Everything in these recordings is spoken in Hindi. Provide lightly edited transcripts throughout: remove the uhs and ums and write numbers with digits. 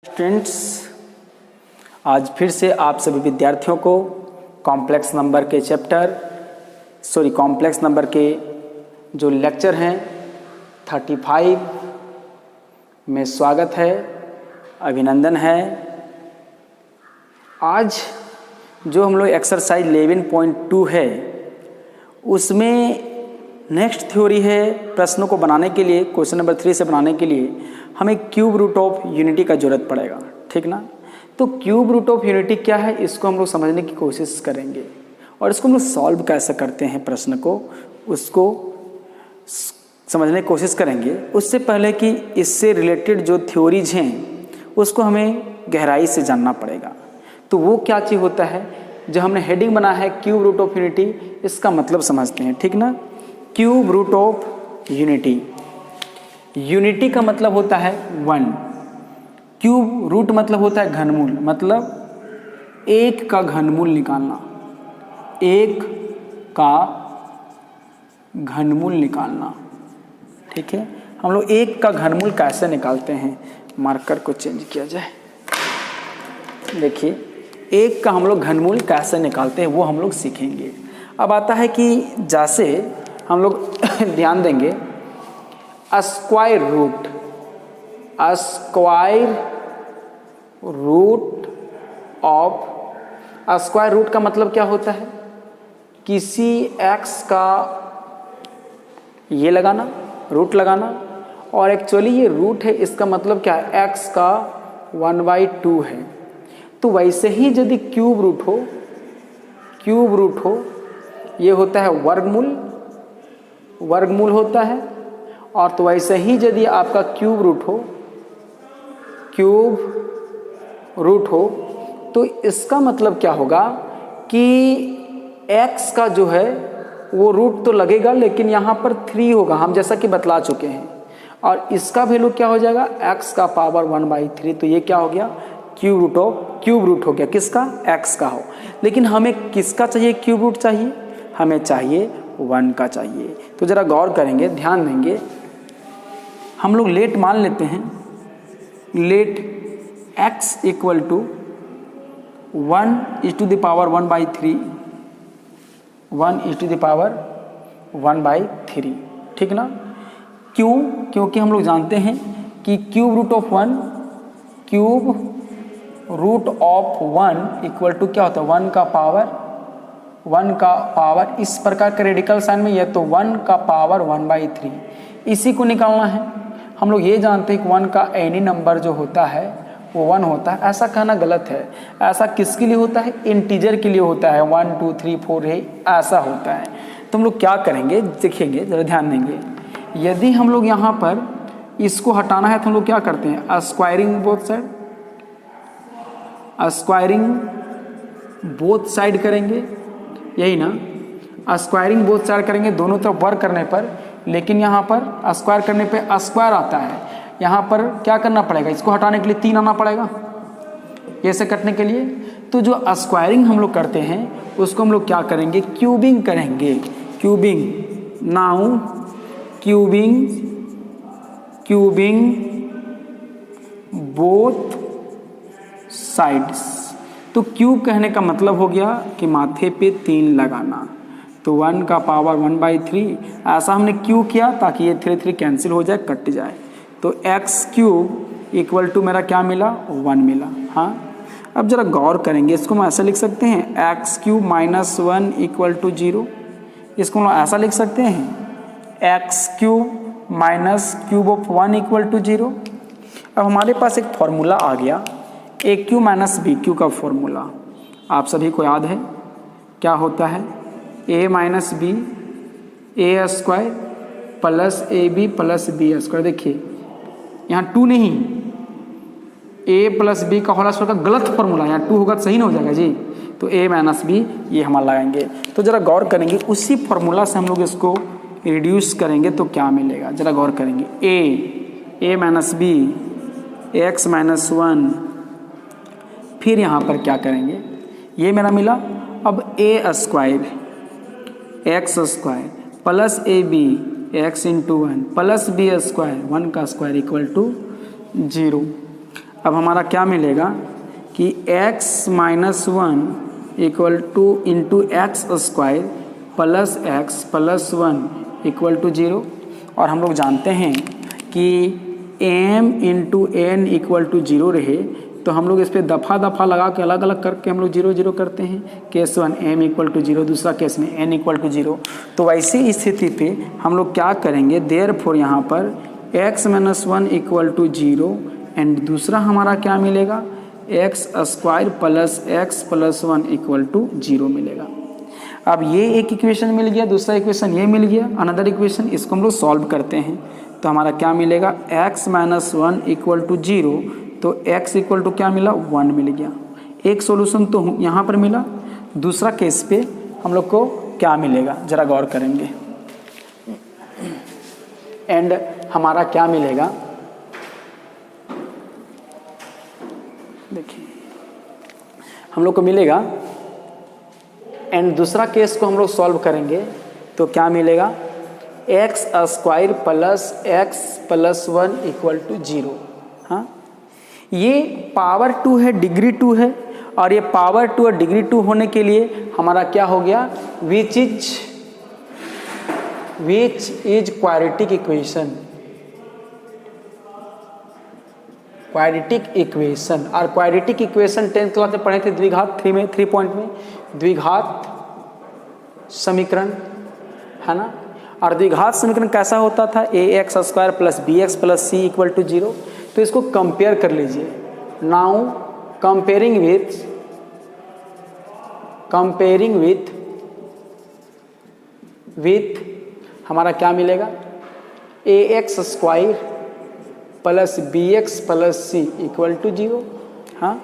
स्टूडेंट्स, आज फिर से आप सभी विद्यार्थियों को कॉम्प्लेक्स नंबर के जो लेक्चर हैं 35 में स्वागत है, अभिनंदन है। आज जो हम लोग एक्सरसाइज 11.2 है उसमें नेक्स्ट थ्योरी है। प्रश्नों को बनाने के लिए, क्वेश्चन नंबर 3 से बनाने के लिए हमें क्यूब रूट ऑफ यूनिटी का जरूरत पड़ेगा, ठीक ना। तो क्यूब रूट ऑफ यूनिटी क्या है, इसको हम लोग समझने की कोशिश करेंगे और इसको हम लोग सॉल्व कैसे करते हैं, प्रश्न को उसको समझने की कोशिश करेंगे। उससे पहले कि इससे रिलेटेड जो थ्योरीज हैं उसको हमें गहराई से जानना पड़ेगा। तो वो क्या चीज़ होता है, जो हमने हेडिंग बना है क्यूब रूट ऑफ यूनिटी, इसका मतलब समझते हैं, ठीक ना। Cube root of unity, unity का मतलब होता है 1, क्यूब रूट मतलब होता है घनमूल, मतलब एक का घनमूल निकालना, एक का घनमूल निकालना, ठीक है। हम लोग एक का घनमूल कैसे निकालते हैं, मार्कर को चेंज किया जाए। देखिए, एक का हम लोग घनमूल कैसे निकालते हैं वो हम लोग सीखेंगे। अब आता है कि जैसे हम लोग ध्यान देंगे, स्क्वायर रूट का मतलब क्या होता है, किसी x का ये लगाना, रूट लगाना, और एक्चुअली ये रूट है, इसका मतलब क्या है, x का 1/2 है। तो वैसे ही यदि क्यूब रूट हो ये होता है वर्गमूल होता है। और तो वैसे ही यदि आपका क्यूब रूट हो तो इसका मतलब क्या होगा कि x का जो है वो रूट तो लगेगा, लेकिन यहाँ पर 3 होगा, हम जैसा कि बतला चुके हैं। और इसका वैल्यू क्या हो जाएगा, x का पावर 1/3। तो ये क्या हो गया, क्यूब रूट हो गया, किसका, x का हो। लेकिन हमें किसका चाहिए, क्यूब रूट चाहिए, हमें चाहिए 1 का चाहिए। तो ज़रा गौर करेंगे, ध्यान देंगे। हम लोग लेट मान लेते हैं, लेट x इक्वल टू 1/3, 1/3, ठीक ना। क्यों, क्योंकि हम लोग जानते हैं कि cube root of 1 equal to क्या होता है, 1 का पावर इस प्रकार का रेडिकल साइन में, यह तो 1 का पावर 1/3, इसी को निकालना है। हम लोग ये जानते हैं कि 1 का एनी नंबर जो होता है वो 1 होता है। ऐसा कहना गलत है, ऐसा किसके लिए होता है, इंटीजर के लिए होता है, 1 2 3 4 है, ऐसा होता है। तो हम लोग क्या करेंगे, देखेंगे, जरा ध्यान देंगे। यदि हम लोग यहाँ पर इसको हटाना है तो हम लोग क्या करते हैं, स्क्वायरिंग बोथ साइड करेंगे, यही ना, स्क्वायरिंग बोथ साइड करेंगे दोनों तरफ वर्क करने पर। लेकिन यहाँ पर स्क्वायर करने पे स्क्वायर आता है, यहाँ पर क्या करना पड़ेगा, इसको हटाने के लिए 3 आना पड़ेगा, ऐसे कटने के लिए। तो जो स्क्वायरिंग हम लोग करते हैं उसको हम लोग क्या करेंगे, क्यूबिंग करेंगे। Cubing both sides. तो क्यूब कहने का मतलब हो गया कि माथे पे 3 लगाना। तो 1 का पावर 1/3, ऐसा हमने क्यों किया, ताकि ये 3 कैंसिल हो जाए, कट जाए। तो x³ इक्वल टू मेरा क्या मिला, 1 मिला। हाँ, अब जरा गौर करेंगे, इसको हम ऐसा लिख सकते हैं, x³ - 1 इक्वल टू 0। इसको हम ऐसा लिख सकते हैं, x³ - cube of 1 equal to 0। अब हमारे पास एक फॉर्मूला आ गया, AQ - BQ का फॉर्मूला आप सभी को याद है, क्या होता है, A - B A² plus AB plus B²। देखिए यहाँ 2 नहीं, A प्लस B का होल स्क्वायर का गलत फॉर्मूला, यहाँ 2 होगा तो सही ना हो जाएगा जी। तो A - B ये हम लगाएंगे। तो जरा गौर करेंगे, उसी फॉर्मूला से हम लोग इसको रिड्यूस करेंगे तो क्या मिलेगा, जरा गौर करेंगे। A - B x - 1, फिर यहाँ पर क्या करेंगे, ये मेरा मिला। अब A² x² plus AB x × 1 plus B² 1 का स्क्वायर इक्वल टू 0। अब हमारा क्या मिलेगा कि x minus 1 equal to into x square plus x plus 1 equal to 0। और हम लोग जानते हैं कि m into n equal to 0 रहे तो हम लोग इस पर दफ़ा दफ़ा लगा के अलग अलग करके हम लोग 0 0 करते हैं। केस 1 m इक्वल टू 0, दूसरा केस में n इक्वल टू 0। तो वैसी स्थिति पे हम लोग क्या करेंगे, देयरफॉर यहाँ पर x minus 1 equal to 0 and दूसरा हमारा क्या मिलेगा x square plus x plus 1 equal to 0 मिलेगा। अब ये एक इक्वेशन मिल गया, दूसरा इक्वेशन ये मिल गया, अनदर इक्वेशन, इसको हम लोग सॉल्व करते हैं। तो हमारा क्या मिलेगा x माइनस 1 इक्वल टू 0, तो x इक्वल टू क्या मिला 1 मिल गया। एक सॉल्यूशन तो यहाँ पर मिला, दूसरा केस पे हम लोग को क्या मिलेगा ज़रा गौर करेंगे। एंड हमारा क्या मिलेगा, देखिए हम लोग को मिलेगा एंड दूसरा केस को हम लोग सॉल्व करेंगे तो क्या मिलेगा x square plus x plus 1 equal to 0। हाँ, ये पावर 2 है, डिग्री 2 है, और ये पावर 2 और डिग्री 2 होने के लिए हमारा क्या हो गया which is quadratic equation. Quadratic equation, और क्वाड्रेटिक इक्वेशन 10th क्लास में पढ़े थे द्विघात 3 पॉइंट में, द्विघात समीकरण है ना। और द्विघात समीकरण कैसा होता था, A X square plus B X plus C equal to 0। तो इसको कंपेयर कर लीजिए। नाउ कंपेयरिंग विथ हमारा क्या मिलेगा A X square plus B X plus C equal to 0। हाँ,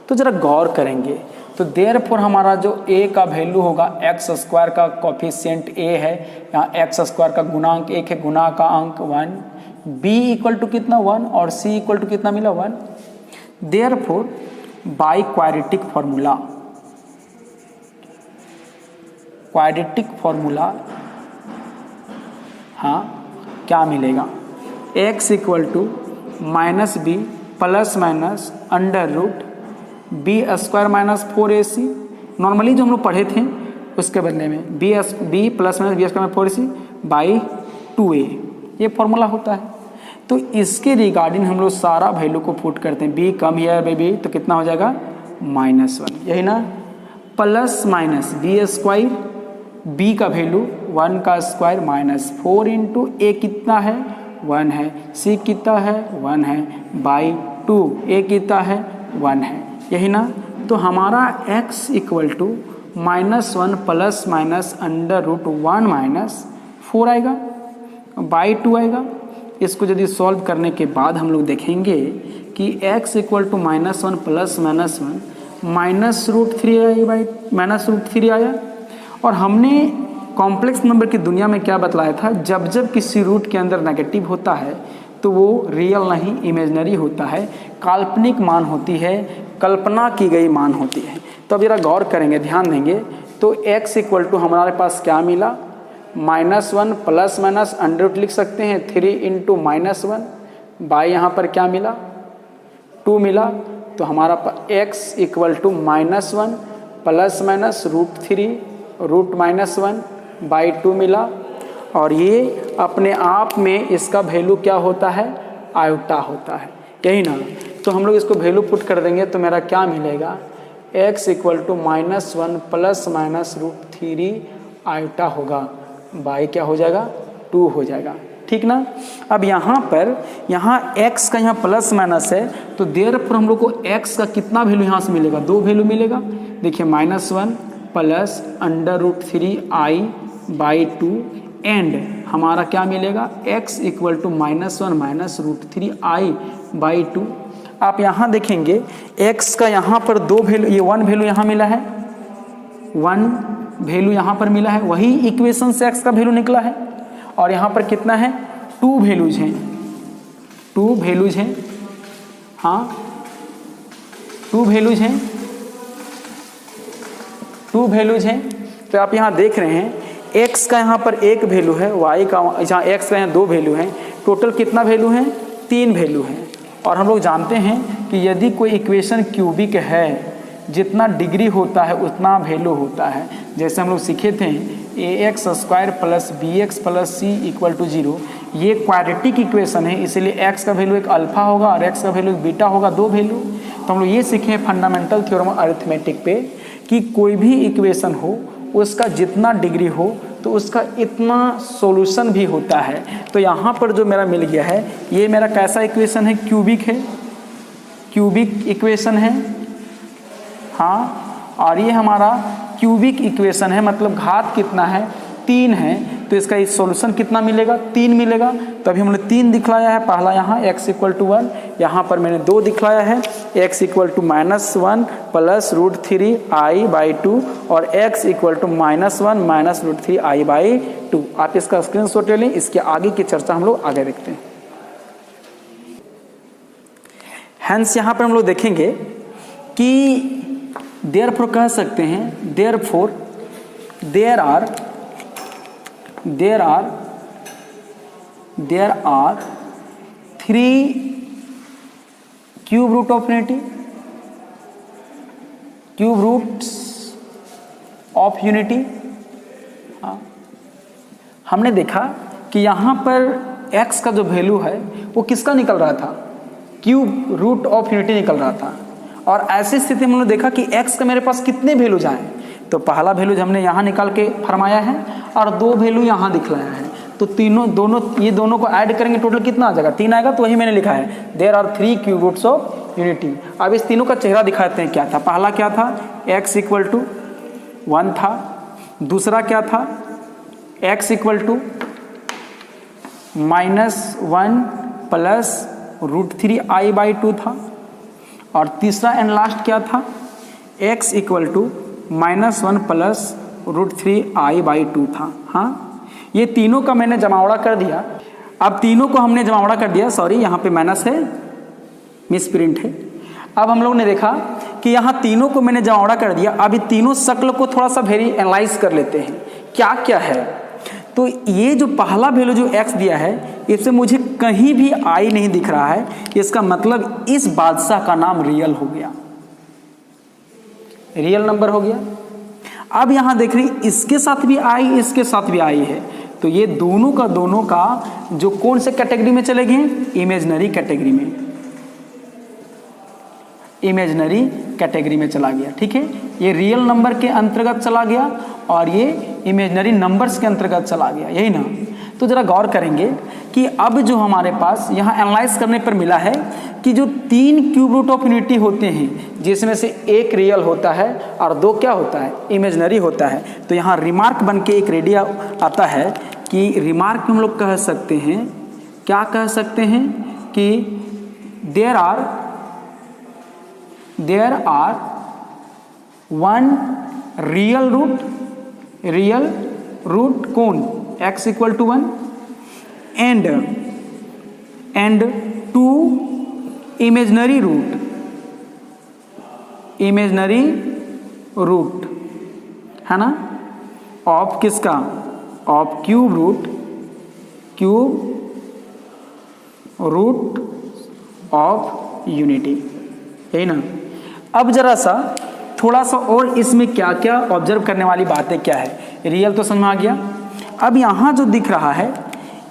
तो ज़रा गौर करेंगे तो देयरफॉर हमारा जो a का वैल्यू होगा एक्स स्क्वायर का कोफिशिएंट a है, यहाँ एक्स स्क्वायर का गुणांक 1 है, गुणा का अंक 1, b इक्वल टू कितना 1 और c इक्वल टू कितना मिला 1। देयरफॉर बाय क्वाड्रेटिक फॉर्मूला हाँ क्या मिलेगा x equal to minus b plus minus under root b square minus 4ac। Normally जो हम लोग पढ़े थे उसके बदले में b plus minus b square 4ac by 2a, ये फॉर्मूला होता है। तो इसके रिगार्डिंग हम लोग सारा वैल्यू को पुट करते हैं। बी कम हियर बेबी, तो कितना हो जाएगा -1, यही ना, plus minus b square, b का वैल्यू 1 का स्क्वायर माइनस 4 इंटू ए कितना है 1 है, सी कितना है 1 है, बाई 2 ए कितना है 1 है, यही ना। तो हमारा x equal to -1 plus minus under root 1 minus 4 आएगा, बाई 2 आएगा। इसको यदि सॉल्व करने के बाद हम लोग देखेंगे कि x equal to -1 plus -1 minus root 3 आया, बाई माइनस रूट 3 आया। और हमने कॉम्प्लेक्स नंबर की दुनिया में क्या बतलाया था, जब जब किसी रूट के अंदर नेगेटिव होता है तो वो रियल नहीं इमेजिनरी होता है, काल्पनिक मान होती है, कल्पना की गई मान होती है। तो अब जरा गौर करेंगे, ध्यान देंगे। तो x इक्वल टू हमारे पास क्या मिला -1 प्लस माइनस अंडर रूट लिख सकते हैं 3 इंटू -1 बाई यहाँ पर क्या मिला 2 मिला। तो हमारा x equal to -1 plus minus root 3 root -1 by 2 मिला। और ये अपने आप में इसका वैल्यू क्या होता है आयोटा होता है, यही ना। तो हम लोग इसको वैल्यू पुट कर देंगे तो मेरा क्या मिलेगा x equal to -1 plus minus root 3 iota होगा, बाई क्या हो जाएगा 2 हो जाएगा, ठीक ना। अब यहाँ पर x का यहाँ प्लस माइनस है तो देयरफॉर हम लोग को x का कितना वैल्यू यहाँ से मिलेगा 2 वैल्यू मिलेगा। देखिए -1 plus under root 3 i by 2 and हमारा क्या मिलेगा x equal to -1 minus root 3 i by 2। आप यहाँ देखेंगे x का यहाँ पर 2 वैल्यू, ये 1 वैल्यू यहाँ मिला है, 1 वैल्यू यहाँ पर मिला है, वही इक्वेशन से x का वैल्यू निकला है। और यहाँ पर कितना है 2 वैल्यूज हैं, 2 वैल्यूज हैं, हाँ 2 वैल्यूज हैं, 2 वैल्यूज हैं। तो आप यहाँ देख रहे हैं x का यहाँ पर 1 वैल्यू है, y का जहाँ x का यहाँ 2 वैल्यू हैं, टोटल कितना वैल्यू है 3 वैल्यू हैं। और हम लोग जानते हैं कि यदि कोई इक्वेशन क्यूबिक है, जितना डिग्री होता है उतना वैल्यू होता है। जैसे हम लोग सीखे थे ax² plus bx plus c equal to 0, ये क्वाड्रेटिक इक्वेशन है, इसलिए x का वैल्यू एक अल्फा होगा और x का वैल्यू एक बीटा होगा, दो वैल्यू। तो हम लोग ये सीखे फंडामेंटल थ्योरम अरिथमेटिक पे कि कोई भी इक्वेशन हो उसका जितना डिग्री हो तो उसका इतना सॉल्यूशन भी होता है। तो यहाँ पर जो मेरा मिल गया है ये मेरा कैसा इक्वेशन है, क्यूबिक है, क्यूबिक इक्वेशन है, हाँ। और ये हमारा क्यूबिक इक्वेशन है, मतलब घात कितना है, 3 है, तो इसका इस सॉल्यूशन कितना मिलेगा, 3 मिलेगा। तो अभी हमने 3 दिखलाया है, पहला यहाँ x इक्वल टू 1, यहाँ पर मैंने 2 दिखलाया है, x equal to -1 plus √3i/2 और x equal to -1 minus √3i/2। आप इसका स्क्रीनशॉट ले लें, इसके आगे की चर्चा हम लोग आगे देखते हैं। हेंस यहाँ पर हम लोग देखेंगे कि देयरफॉर कह सकते हैं, therefore there are 3 cube root of unity, cube roots of unity. हमने देखा कि यहाँ पर x का जो वैल्यू है वो किसका निकल रहा था, क्यूब रूट ऑफ यूनिटी निकल रहा था। और ऐसी स्थिति में हमने देखा कि x का मेरे पास कितने वैल्यूज आए, तो पहला वैल्यूज हमने यहाँ निकाल के फरमाया है और 2 वैल्यू यहाँ दिखलाया है। तो ये दोनों को ऐड करेंगे टोटल कितना आ जाएगा, 3 आएगा। तो वही मैंने लिखा है, there are 3 cube roots of unity. अब इस तीनों का चेहरा दिखाते हैं, क्या था, पहला क्या था, x इक्वल टू 1 था, दूसरा क्या था, x equal to -1 plus √3i/2 था, और तीसरा एंड लास्ट क्या था, x equal to -1 plus √3i/2 था। हाँ, ये तीनों का मैंने जमावड़ा कर दिया। अब तीनों को हमने जमावड़ा कर दिया, सॉरी यहाँ पे माइनस है, मिस प्रिंट है। अब हम लोग ने देखा कि यहाँ तीनों को मैंने जमावड़ा कर दिया। अभी तीनों शक्ल को थोड़ा सा वेरी एनालाइज कर लेते हैं, क्या क्या है। तो ये जो पहला वैल्यू जो x दिया है, इससे मुझे कहीं भी i नहीं दिख रहा है, इसका मतलब इस बादशाह का नाम रियल हो गया, रियल नंबर हो गया। अब यहाँ देख रही, इसके साथ भी i, इसके साथ भी i है, तो ये दोनों का जो कौन से कैटेगरी में चले गए, इमेजिनरी कैटेगरी में, इमेजिनरी कैटेगरी में चला गया। ठीक है, ये रियल नंबर के अंतर्गत चला गया और ये इमेजिनरी नंबर्स के अंतर्गत चला गया, यही ना। तो जरा गौर करेंगे कि अब जो हमारे पास यहाँ एनालाइज करने पर मिला है कि जो 3 क्यूब रूट ऑफ यूनिटी होते हैं, जिसमें से एक रियल होता है और 2 क्या होता है, इमेजिनरी होता है। तो यहाँ रिमार्क बन के एक रेडिया आता है कि रिमार्क हम लोग कह सकते हैं, क्या कह सकते हैं कि देयर आर 1 रियल रूट कौन, x equal to 1 and 2 imaginary root है ना, ऑफ किसका, of cube root of unity, यही ना। अब जरा सा थोड़ा सा और इसमें क्या क्या ऑब्जर्व करने वाली बातें क्या है, रियल तो समझ में आ गया। अब यहाँ जो दिख रहा है,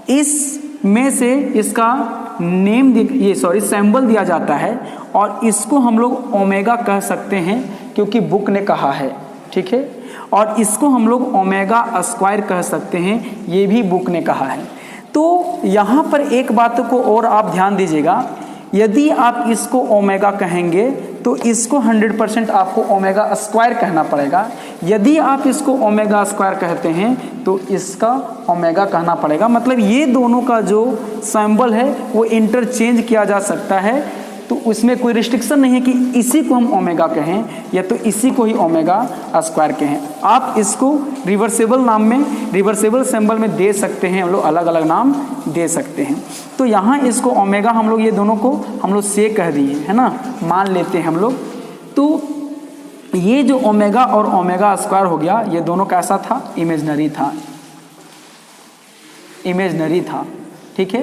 इसमें से इसका नेम सिंबल दिया जाता है और इसको हम लोग ओमेगा कह सकते हैं क्योंकि बुक ने कहा है। ठीक है, और इसको हम लोग ओमेगा स्क्वायर कह सकते हैं, ये भी बुक ने कहा है। तो यहाँ पर एक बात को और आप ध्यान दीजिएगा, यदि आप इसको ओमेगा कहेंगे तो इसको 100% आपको ओमेगा स्क्वायर कहना पड़ेगा। यदि आप इसको ओमेगा स्क्वायर कहते हैं तो इसका ओमेगा कहना पड़ेगा। मतलब ये दोनों का जो सिंबल है वो इंटरचेंज किया जा सकता है, तो उसमें कोई रिस्ट्रिक्शन नहीं है कि इसी को हम ओमेगा कहें या तो इसी को ही ओमेगा स्क्वायर कहें। आप इसको रिवर्सेबल नाम में, रिवर्सेबल सिंबल में दे सकते हैं, हम लोग अलग अलग नाम दे सकते हैं। तो यहाँ इसको ओमेगा हम लोग ये दोनों को हम लोग से कह दिए है ना, मान लेते हैं हम लोग। तो ये जो ओमेगा और ओमेगा स्क्वायर हो गया, ये दोनों कैसा था, इमेजिनरी था, इमेजिनरी था। ठीक है,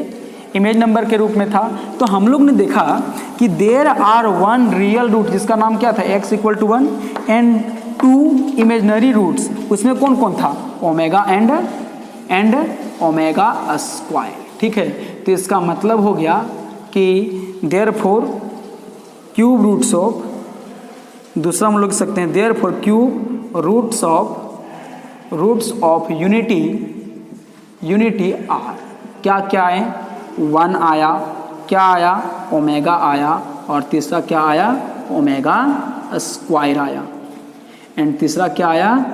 इमेज नंबर के रूप में था। तो हम लोग ने देखा कि there are one real root जिसका नाम क्या था x equal to 1 and 2 imaginary roots, उसमें कौन कौन था, ओमेगा एंड ओमेगा स्क्वायर। ठीक है, तो इसका मतलब हो गया कि देयरफॉर क्यूब रूट्स ऑफ, दूसरा हम लोग लिख सकते हैं therefore cube roots of unity are, क्या क्या है, 1 आया, क्या आया, ओमेगा आया, और तीसरा क्या आया, ओमेगा स्क्वायर आया, एंड तीसरा क्या आया,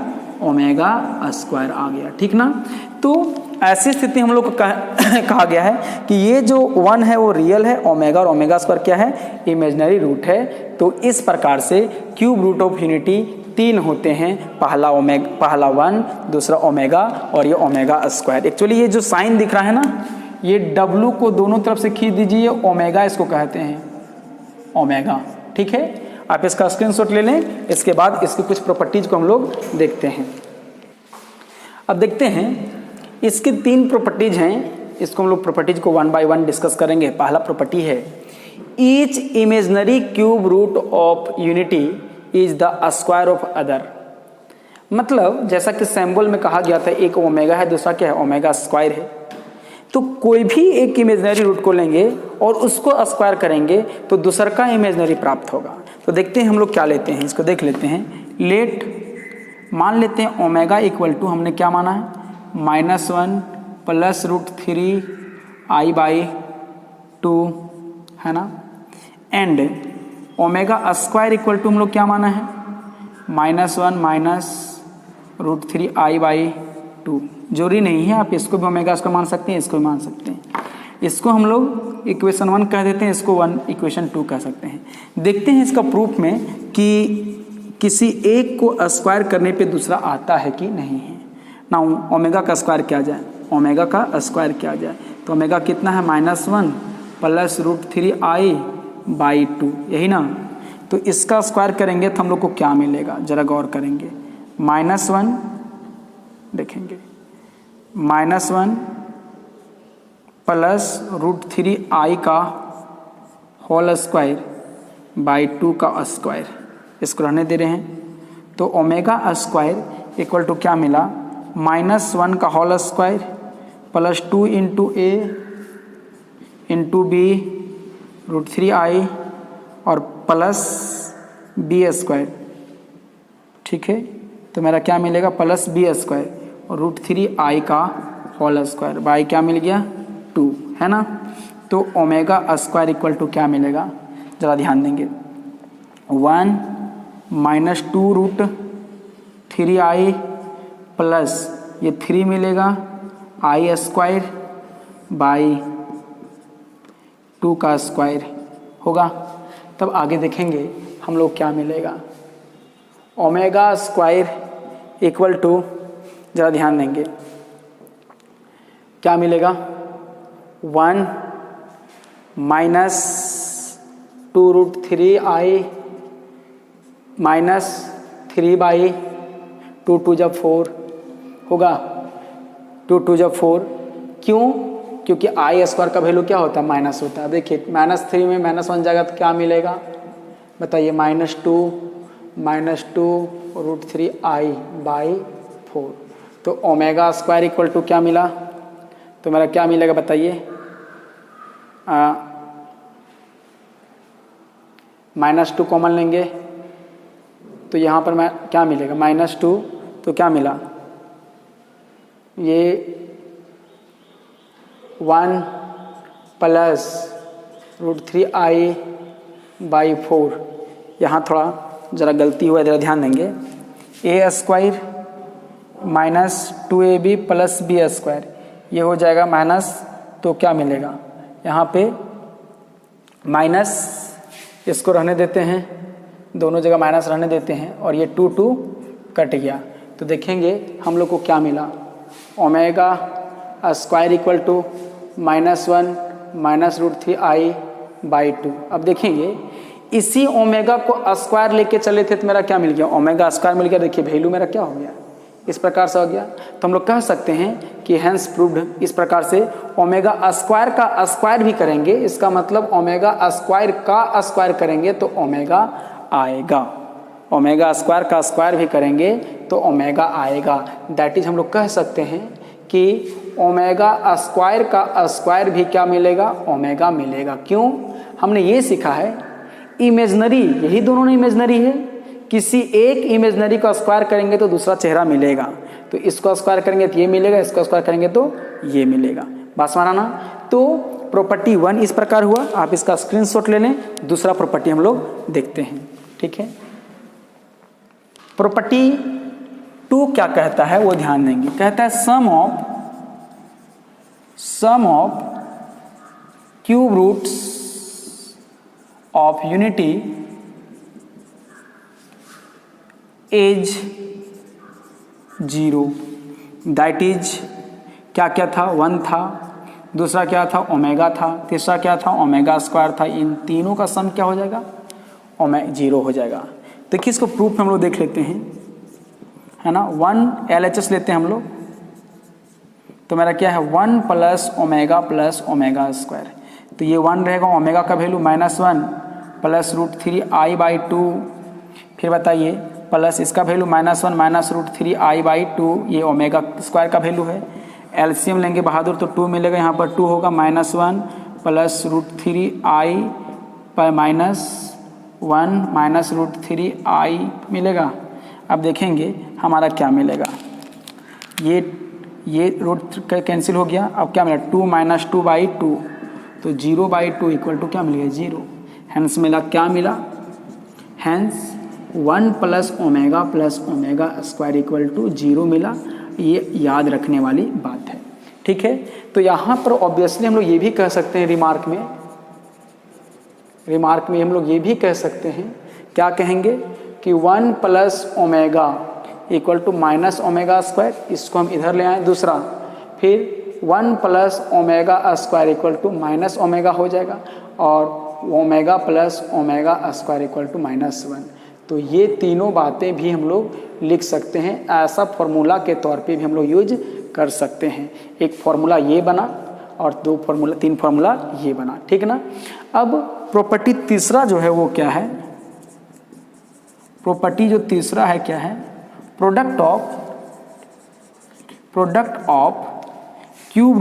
ओमेगा स्क्वायर आ गया। ठीक ना। तो ऐसी स्थिति हम लोग को कहा गया है कि ये जो 1 है वो रियल है, ओमेगा और ओमेगा स्क्वायर क्या है, इमेजिनरी रूट है। तो इस प्रकार से क्यूब रूट ऑफ यूनिटी 3 होते हैं, पहला 1, दूसरा ओमेगा और ये ओमेगा स्क्वायर। एक्चुअली ये जो साइन दिख रहा है ना, ये W को दोनों तरफ से खींच दीजिए, ओमेगा इसको कहते हैं, ओमेगा। ठीक है, आप इसका स्क्रीनशॉट ले लें। इसके बाद इसकी कुछ प्रॉपर्टीज को हम लोग देखते हैं। अब देखते हैं इसकी 3 प्रॉपर्टीज हैं, इसको हम लोग प्रॉपर्टीज को 1 बाय 1 डिस्कस करेंगे। पहला प्रॉपर्टी है each imaginary cube root of unity is the square of other. मतलब जैसा कि सैम्बल में कहा गया था, एक ओमेगा है, दूसरा क्या है, ओमेगा स्क्वायर है। तो कोई भी एक इमेजिनरी रूट को लेंगे और उसको स्क्वायर करेंगे तो दूसरा का इमेजिनरी प्राप्त होगा। तो देखते हैं हम लोग क्या लेते हैं, इसको देख लेते हैं। लेट मान लेते हैं ओमेगा इक्वल टू, हमने क्या माना है, -1 प्लस √3 I/2 है ना, and omega square equal to हम लोग क्या माना है, -1 माइनस √3 I/2। जरूरी नहीं है, आप इसको भी ओमेगा स्क्वायर मान सकते हैं, इसको भी मान सकते हैं। इसको हम लोग इक्वेशन 1 कह देते हैं, इसको इक्वेशन 2 कह सकते हैं। देखते हैं इसका प्रूफ में कि किसी एक को स्क्वायर करने पे दूसरा आता है कि नहीं है ना। ओमेगा का स्क्वायर क्या जाए, ओमेगा का स्क्वायर क्या जाए, तो ओमेगा कितना है, -1 प्लस √3 I/2, यही ना। तो इसका स्क्वायर करेंगे तो हम लोग को क्या मिलेगा, जरा गौर करेंगे। -1 देखेंगे, -1 प्लस √3 I का होल स्क्वायर बाई 2 का स्क्वायर, इसको रहने दे रहे हैं। तो ओमेगा स्क्वायर इक्वल टू क्या मिला, -1 का whole square plus 2 into A into B √3 I और प्लस B स्क्वायर। ठीक है, तो मेरा क्या मिलेगा, प्लस B स्क्वायर और √3 I का होल स्क्वायर बाई क्या मिल गया, 2 है ना। तो ओमेगा स्क्वायर इक्वल टू क्या मिलेगा, ज़रा ध्यान देंगे, 1 माइनस 2 √3 I प्लस ये 3 मिलेगा I स्क्वायर बाई 2 का स्क्वायर होगा। तब आगे देखेंगे हम लोग क्या मिलेगा, ओमेगा स्क्वायर इक्वल टू, ज़रा ध्यान देंगे, क्या मिलेगा, 1 माइनस 2 √3 I माइनस 3/2, 2 जब 4 होगा, 2 जब 4, क्यों, क्योंकि I स्क्वायर का वैल्यू क्या होता है, माइनस होता है। देखिए -3 में -1 जाएगा तो क्या मिलेगा, बताइए, -2 √3 I/4। तो ओमेगा स्क्वायर इक्वल टू क्या मिला, तो मेरा क्या मिलेगा बताइए, -2 कॉमन लेंगे तो यहाँ पर मैं क्या मिलेगा, -2, तो क्या मिला, ये 1 प्लस √3 I/4। यहाँ थोड़ा ज़रा गलती हुआ, ज़रा ध्यान देंगे, A square minus 2AB plus B square, ये हो जाएगा माइनस, तो क्या मिलेगा, यहाँ पे माइनस, इसको रहने देते हैं, दोनों जगह माइनस रहने देते हैं, और ये 2 कट गया। तो देखेंगे हम लोग को क्या मिला, omega square equal to -1 minus √3 I/2। अब देखेंगे इसी ओमेगा को स्क्वायर लेके चले थे तो मेरा क्या मिल गया, ओमेगा स्क्वायर मिल गया। देखिए वैल्यू मेरा क्या हो गया, इस प्रकार से हो गया। तो हम लोग कह सकते हैं कि हैंस प्रूव्ड इस प्रकार से ओमेगा स्क्वायर का स्क्वायर भी करेंगे, इसका मतलब ओमेगा स्क्वायर का स्क्वायर करेंगे तो ओमेगा आएगा, ओमेगा स्क्वायर का स्क्वायर भी करेंगे तो ओमेगा आएगा। दैट इज हम लोग कह सकते हैं कि ओमेगा स्क्वायर का स्क्वायर भी क्या मिलेगा, ओमेगा मिलेगा। क्यों, हमने ये सीखा है इमेजनरी, यही दोनों ने इमेजनरी है, किसी एक इमेजनरी का स्क्वायर करेंगे तो दूसरा चेहरा मिलेगा, तो इसको स्क्वायर करेंगे तो ये मिलेगा, इसको स्क्वायर करेंगे तो ये मिलेगा। बात समझ ना। तो प्रॉपर्टी 1 इस प्रकार हुआ, आप इसका स्क्रीनशॉट ले लें। दूसरा प्रॉपर्टी हम लोग देखते हैं, ठीक है। प्रॉपर्टी 2 क्या कहता है वो ध्यान देंगे। कहता है sum of cube roots of unity is 0। That is क्या क्या था, 1 था, दूसरा क्या था ओमेगा था, तीसरा क्या था ओमेगा स्क्वायर था। इन तीनों का सम क्या हो जाएगा, 0 हो जाएगा। देखिए इसको प्रूफ में हम लोग देख लेते हैं, है ना। 1 LHS लेते हैं हम लोग, तो मेरा क्या है 1 प्लस ओमेगा स्क्वायर। तो ये 1 रहेगा, ओमेगा का वैल्यू -1 प्लस √3i/2। फिर बताइए प्लस इसका वैल्यू -1 √3i/2, ये ओमेगा स्क्वायर का वैल्यू है। एलसीएम लेंगे बहादुर तो 2 मिलेगा, यहाँ पर 2 होगा, -1 प्लस √3i पर -1 √3i मिलेगा। अब देखेंगे हमारा क्या मिलेगा, ये रूट कैंसिल हो गया। अब क्या मिला 2 - 2/2, तो 0/2 इक्वल टू क्या मिल गया 0। हैंस मिला, क्या मिला, hence 1 plus omega square equal to 0 मिला। ये याद रखने वाली बात है, ठीक है। तो यहाँ पर ऑब्वियसली हम लोग ये भी कह सकते हैं, रिमार्क में हम लोग ये भी कह सकते हैं, क्या कहेंगे कि 1 plus omega equal to -omega square, इसको हम इधर ले आए दूसरा। फिर 1 plus omega square equal to -omega हो जाएगा, और omega plus omega square equal to -1। तो ये तीनों बातें भी हम लोग लिख सकते हैं, ऐसा फॉर्मूला के तौर पे भी हम लोग यूज कर सकते हैं। एक फॉर्मूला ये बना और 3 फॉर्मूला ये बना, ठीक ना। अब प्रॉपर्टी तीसरा जो है वो क्या है, प्रॉपर्टी जो तीसरा है क्या है, product of cube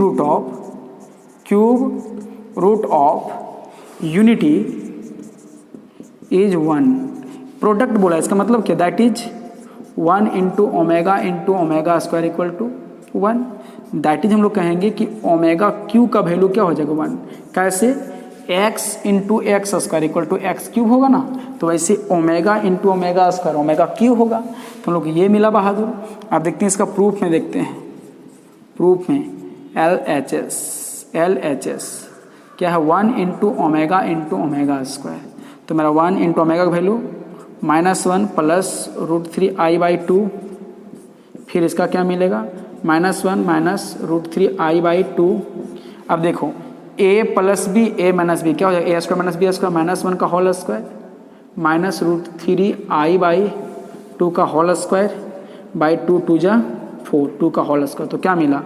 root of unity is 1। Product बोला, इसका मतलब क्या, that is 1 × omega square equal to 1। That is हम लोग कहेंगे कि ओमेगा क्यू का वैल्यू क्या हो जाएगा 1। कैसे, x × x square equal to x cube होगा ना, तो वैसे omega × omega square omega cube होगा। तो हम लोग ये मिला बहादुर। अब देखते हैं इसका प्रूफ में, देखते हैं प्रूफ में LHS क्या है 1 × ओमेगा स्क्वायर। तो मेरा 1 × ओमेगा का वैल्यू -1 प्लस √3i/2, फिर इसका क्या मिलेगा -1 √3i/2। अब देखो a plus b a minus b क्या हो जाएगा, a square minus b square, -1 का होल स्क्वायर -√3i/2 का होल स्क्वायर बाई 2 2 जा 4, 2 का होल स्क्वायर। तो क्या मिला,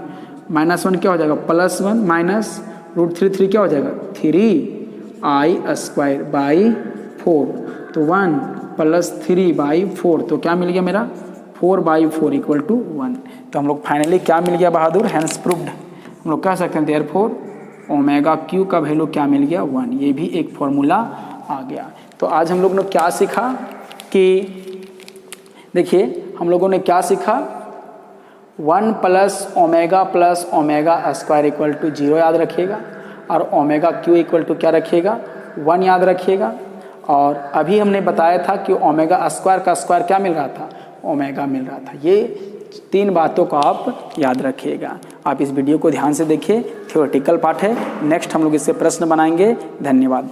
-1 क्या हो जाएगा +1 माइनस √3 क्या हो जाएगा 3i स्क्वायर बाई 4, तो 1 प्लस 3/4, तो क्या मिल गया मेरा 4/4 इक्वल टू 1। तो हम लोग फाइनली क्या मिल गया बहादुर, हैंस प्रूव्ड। हम लोग कह सकते हैं देयरफॉर ओमेगा क्यू का वैल्यू क्या मिल गया 1। ये भी एक फॉर्मूला आ गया। तो आज हम लोग ने क्या सीखा कि देखिए हम लोगों ने क्या सीखा, 1 plus omega square equal to 0 याद रखिएगा, और ओमेगा क्यू इक्वल टू क्या रखिएगा 1 याद रखिएगा। और अभी हमने बताया था कि ओमेगा स्क्वायर का स्क्वायर क्या मिल रहा था, ओमेगा मिल रहा था। ये 3 बातों को आप याद रखिएगा। आप इस वीडियो को ध्यान से देखिए, थ्योरेटिकल पार्ट है। नेक्स्ट हम लोग इससे प्रश्न बनाएंगे। धन्यवाद।